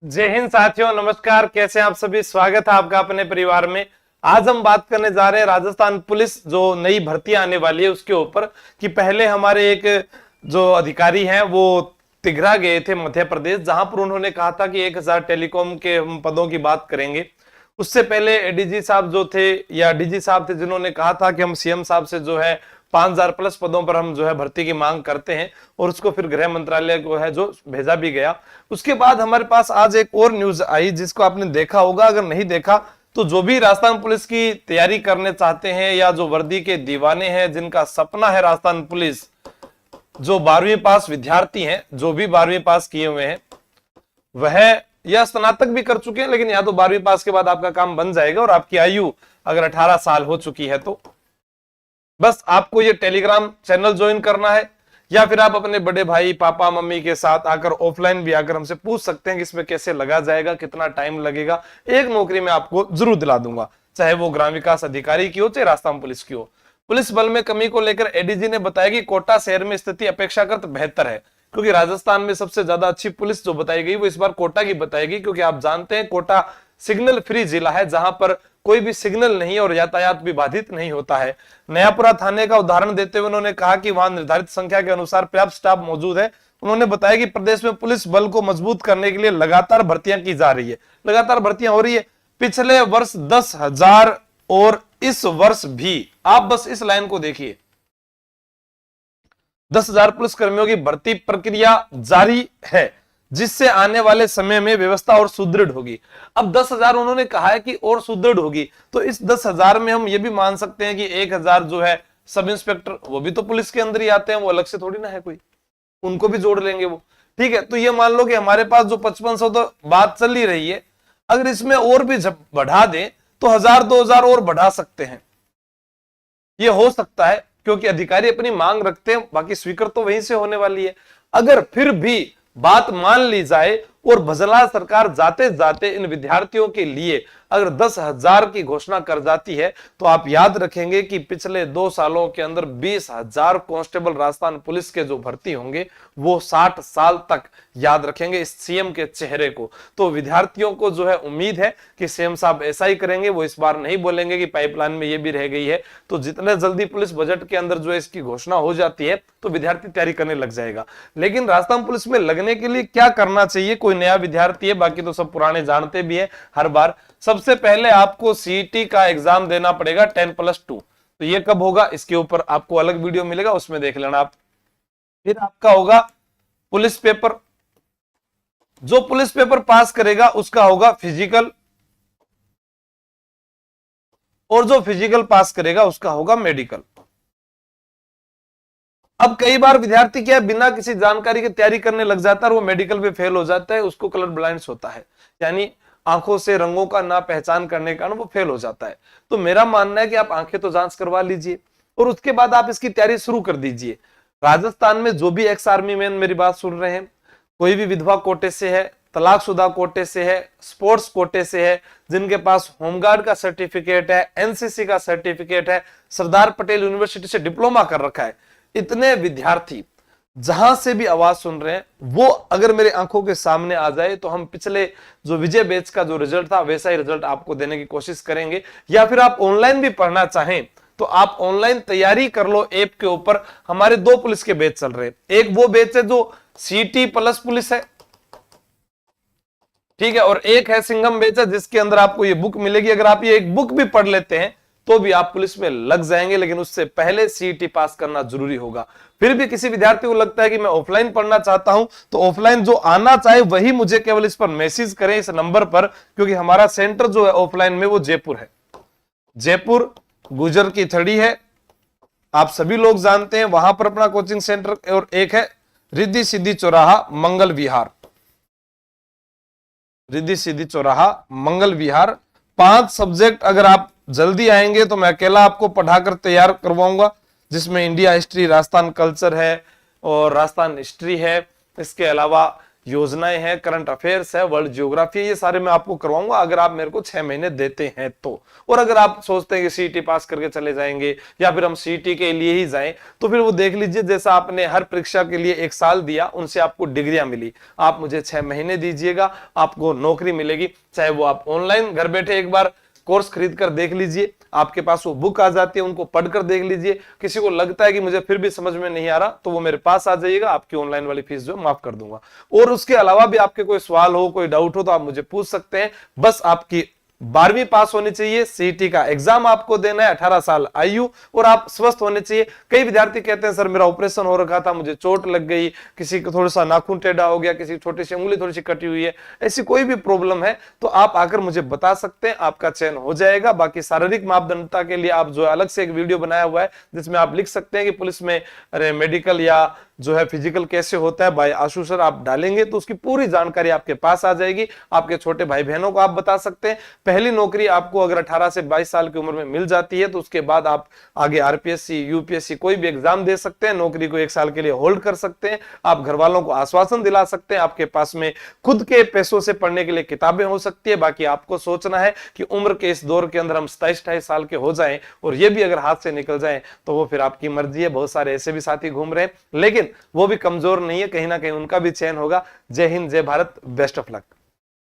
जय हिंद साथियों, नमस्कार। कैसे हैं आप सभी? स्वागत है आपका अपने परिवार में। आज हम बात करने जा रहे हैं राजस्थान पुलिस जो नई भर्ती आने वाली है उसके ऊपर कि पहले हमारे एक जो अधिकारी हैं वो तिघरा गए थे मध्य प्रदेश, जहां पर उन्होंने कहा था कि 1000 टेलीकॉम के हम पदों की बात करेंगे। उससे पहले एडीजी साहब जो थे या डीजी साहब थे जिन्होंने कहा था कि हम सीएम साहब से जो है 5000 प्लस पदों पर हम जो है भर्ती की मांग करते हैं, और उसको फिर गृह मंत्रालय को है जो भेजा भी गया। उसके बाद हमारे पास आज एक और न्यूज आई जिसको आपने देखा होगा, अगर नहीं देखा तो जो भी राजस्थान पुलिस की तैयारी करने चाहते हैं या जो वर्दी के दीवाने हैं, जिनका सपना है राजस्थान पुलिस, जो 12वीं पास विद्यार्थी हैं, जो भी 12वीं पास किए हुए हैं वह या स्नातक भी कर चुके हैं, लेकिन या तो 12वीं पास के बाद आपका काम बन जाएगा और आपकी आयु अगर 18 साल हो चुकी है तो बस आपको ये टेलीग्राम चैनल ज्वाइन करना है, या फिर आप अपने बड़े भाई पापा मम्मी के साथ आकर ऑफलाइन भी आकर हमसे पूछ सकते हैं कि इसमें कैसे लगा जाएगा, कितना टाइम लगेगा। एक नौकरी मैं आपको जरूर दिला दूंगा, चाहे वो ग्राम विकास अधिकारी की हो चाहे राजस्थान पुलिस की हो। पुलिस बल में कमी को लेकर एडीजी ने बताया कि कोटा शहर में स्थिति अपेक्षाकृत बेहतर है, क्योंकि राजस्थान में सबसे ज्यादा अच्छी पुलिस जो बताई गई वो इस बार कोटा की बताई गई, क्योंकि आप जानते हैं कोटा सिग्नल फ्री जिला है, जहां पर कोई भी सिग्नल नहीं और यातायात भी बाधित नहीं होता है। नयापुरा थाने का उदाहरण देते हुए उन्होंने कहा कि वहां निर्धारित संख्या के अनुसार पर्याप्त स्टाफ मौजूद है। उन्होंने बताया कि प्रदेश में पुलिस बल को मजबूत करने के लिए लगातार भर्तियां की जा रही है, लगातार भर्तियां हो रही है। पिछले वर्ष 10,000 और इस वर्ष भी, आप बस इस लाइन को देखिए, 10,000 पुलिस कर्मियों की भर्ती प्रक्रिया जारी है, जिससे आने वाले समय में व्यवस्था और सुदृढ़ होगी। अब 10,000 उन्होंने कहा है कि और सुदृढ़ होगी, तो इस 10,000 में हम ये भी मान सकते हैं कि 1,000 जो है सब इंस्पेक्टर, वो भी तो पुलिस के अंदर ही आते हैं, वो अलग से थोड़ी ना है कोई, उनको भी जोड़ लेंगे वो। ठीक है, तो ये मान लो कि हमारे पास जो 5500 तो बात चल ही रही है, अगर इसमें और भी बढ़ा दें तो 1000-2000 और बढ़ा सकते हैं, ये हो सकता है, क्योंकि अधिकारी अपनी मांग रखते हैं, बाकी स्वीकृत तो वहीं से होने वाली है। अगर फिर भी बात मान ली जाए और भजला सरकार जाते जाते इन विद्यार्थियों के लिए अगर 10,000 की घोषणा कर जाती है, तो आप याद रखेंगे कि पिछले 2 सालों के अंदर 20,000 कांस्टेबल राजस्थान पुलिस के जो भर्ती होंगे वो 60 साल तक याद रखेंगे इस सीएम के चेहरे को। तो विद्यार्थियों को जो है उम्मीद है कि सीएम साहब ऐसा ही करेंगे, वो इस बार नहीं बोलेंगे कि पाइपलाइन में ये भी रह गई है। तो जितने जल्दी पुलिस बजट के अंदर जो है इसकी घोषणा हो जाती है तो विद्यार्थी तैयारी करने लग जाएगा। लेकिन राजस्थान पुलिस में लगने के लिए क्या करना चाहिए? कोई नया विद्यार्थी है, बाकी तो सब पुराने जानते भी है हर बार। सबसे पहले आपको सीईटी का एग्जाम देना पड़ेगा 10+2। तो ये कब होगा इसके ऊपर आपको अलग वीडियो मिलेगा, उसमें देख लेना आप। फिर आपका होगा पुलिस पेपर, जो पुलिस पेपर पास करेगा उसका होगा फिजिकल, और जो फिजिकल पास करेगा उसका होगा मेडिकल। अब कई बार विद्यार्थी क्या बिना किसी जानकारी के तैयारी करने लग जाता है और वो मेडिकल पे फेल हो जाता है, उसको कलर ब्लाइंड्स होता है, यानी आंखों से रंगों का ना पहचान करने के कारण वो फेल हो जाता है। तो मेरा मानना है कि आप आंखें तो जांच करवा लीजिए और उसके बाद आप इसकी तैयारी शुरू कर दीजिए। राजस्थान में जो भी एक्स आर्मी मैन मेरी बात सुन रहे हैं, कोई भी विधवा कोटे से है, तलाकशुदा कोटे से है, स्पोर्ट्स कोटे से है, जिनके पास होमगार्ड का सर्टिफिकेट है, एनसीसी का सर्टिफिकेट है, सरदार पटेल यूनिवर्सिटी से डिप्लोमा कर रखा है, इतने विद्यार्थी जहां से भी आवाज सुन रहे हैं, वो अगर मेरे आंखों के सामने आ जाए तो हम पिछले जो विजय बैच का जो रिजल्ट था वैसा ही रिजल्ट आपको देने की कोशिश करेंगे। या फिर आप ऑनलाइन भी पढ़ना चाहें तो आप ऑनलाइन तैयारी कर लो ऐप के ऊपर। हमारे 2 पुलिस के बैच चल रहे हैं, एक वो बैच है जो सीटी प्लस पुलिस है, ठीक है, और एक है सिंघम बैच है जिसके अंदर आपको ये बुक मिलेगी। अगर आप ये एक बुक भी पढ़ लेते हैं तो भी आप पुलिस में लग जाएंगे, लेकिन उससे पहले सीईटी पास करना जरूरी होगा। फिर भी किसी विद्यार्थी को लगता है कि मैं ऑफलाइन पढ़ना चाहता हूं, तो ऑफलाइन जो आना चाहे वही मुझे केवल इस पर मैसेज करें, इस नंबर पर, क्योंकि हमारा सेंटर जो है ऑफलाइन में वो जयपुर है, जयपुर गुजर की थड़ी है, आप सभी लोग जानते हैं, वहां पर अपना कोचिंग सेंटर। और एक है रिद्धि सिद्धि चौराहा मंगल विहार, रिद्धि सिद्धि चौराहा मंगल विहार। 5 सब्जेक्ट अगर आप जल्दी आएंगे तो मैं अकेला आपको पढ़ाकर तैयार करवाऊंगा, जिसमें इंडिया हिस्ट्री, राजस्थान कल्चर है और राजस्थान हिस्ट्री है। इसके अलावा योजनाएं हैं, करंट अफेयर्स है, वर्ल्ड ज्योग्राफी है, ये सारे मैं आपको करवाऊंगा अगर आप मेरे को 6 महीने देते हैं तो। और अगर आप सोचते हैं कि सीईटी पास करके चले जाएंगे या फिर हम सीईटी के लिए ही जाएं, तो फिर वो देख लीजिए, जैसा आपने हर परीक्षा के लिए 1 साल दिया, उनसे आपको डिग्रियां मिली, आप मुझे 6 महीने दीजिएगा, आपको नौकरी मिलेगी। चाहे वो आप ऑनलाइन घर बैठे एक बार कोर्स खरीद कर देख लीजिए, आपके पास वो बुक आ जाती है, उनको पढ़कर देख लीजिए। किसी को लगता है कि मुझे फिर भी समझ में नहीं आ रहा, तो वो मेरे पास आ जाइएगा, आपकी ऑनलाइन वाली फीस जो माफ कर दूंगा। और उसके अलावा भी आपके कोई सवाल हो, कोई डाउट हो, तो आप मुझे पूछ सकते हैं। बस आपकी 12वीं पास होनी चाहिए, सीईटी का एग्जाम आपको देना है, 18 साल आयु, और आप स्वस्थ होने चाहिए। कई विद्यार्थी कहते हैं सर मेरा ऑपरेशन हो रखा था, मुझे चोट लग गई, किसी को थोड़ा सा नाखून टेढ़ा हो गया, किसी छोटी सी उंगली थोड़ी सी कटी हुई है, ऐसी कोई भी प्रॉब्लम है तो आप आकर मुझे बता सकते हैं, आपका चयन हो जाएगा। बाकी शारीरिक मापदंडता के लिए आप जो अलग से एक वीडियो बनाया हुआ है जिसमें आप लिख सकते हैं कि पुलिस में मेडिकल या जो है फिजिकल कैसे होता है, भाई आशु सर आप डालेंगे तो उसकी पूरी जानकारी आपके पास आ जाएगी। आपके छोटे भाई बहनों को आप बता सकते हैं। पहली नौकरी आपको अगर 18 से 22 साल की उम्र में मिल जाती है तो उसके बाद आप आगे आरपीएससी, यूपीएससी कोई भी एग्जाम दे सकते हैं, नौकरी को 1 साल के लिए होल्ड कर सकते हैं। आप घर वालों को आश्वासन दिला सकते हैं, आपके पास में खुद के पैसों से पढ़ने के लिए किताबें हो सकती है। बाकी आपको सोचना है कि उम्र के इस दौर के अंदर हम 27-28 साल के हो जाएं और ये भी अगर हाथ से निकल जाए तो वो फिर आपकी मर्जी है। बहुत सारे ऐसे भी साथी घूम रहे हैं, लेकिन वो भी कमजोर नहीं है, कहीं ना कहीं उनका भी चयन होगा। जय हिंद, जय भारत, बेस्ट ऑफ लक।